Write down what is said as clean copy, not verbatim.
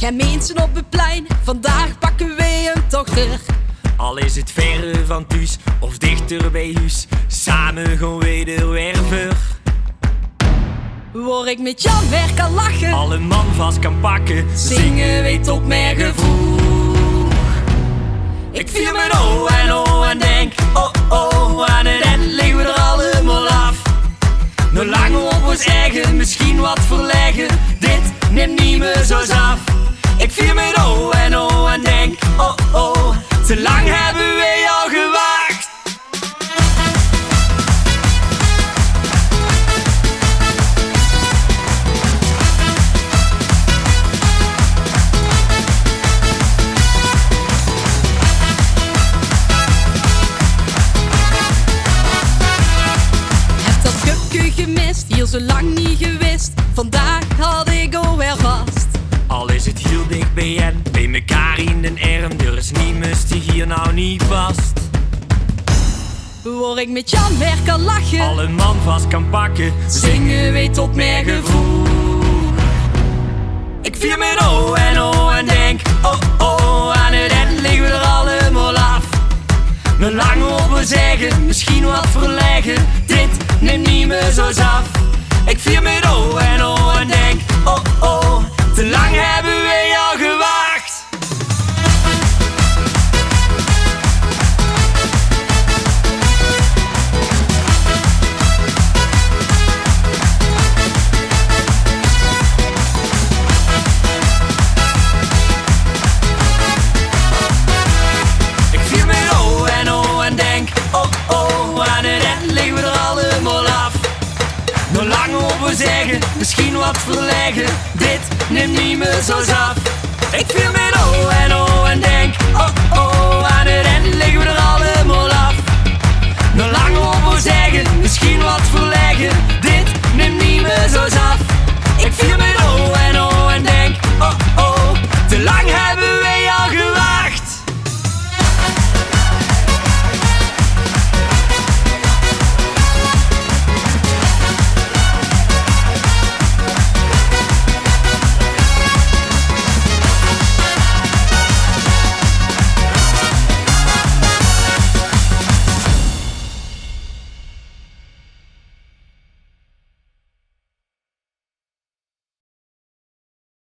Geen mensen op het plein, vandaag pakken wij hem toch terug. Al is het verre van thuis of dichter bij huis, samen gaan wij er weer ver. Waar ik met Jan weer kan lachen, Al een man vast kan pakken, zingen wij tot meer gevoel. Ik vier mijn en denk, oh oh, aan het eind liggen we er allemaal af. Nog lang op ons eigen, misschien wat verleggen, dit neemt niet meer zo af. Ik vier mijn en denk, oh oh, te lang hebben wij al gewacht. heb dat cupje gemist, hier zo lang niet gewist. Vandaag had ik alweer vast. Al is het heel dicht bij mekaar in den arm, er is niet mistig hier nou niet vast. Waar ik met Jan weer kan lachen, Al een man vast kan pakken, zingen wij tot meer gevoel. Ik vier mijn en denk, oh oh, aan het eind liggen we er allemaal af. Nog lang over zeggen, misschien wat verleggen, dit neemt niet meer zo af. Ik vier mijn en denk, oh oh, te lang hebben wij al gewacht. Ik vier mijn en denk, oh oh, aan het eind liggen we er allemaal af. Nog lang over zeggen, misschien wat verleggen, dit neemt niet meer zo af. Ik vier mijn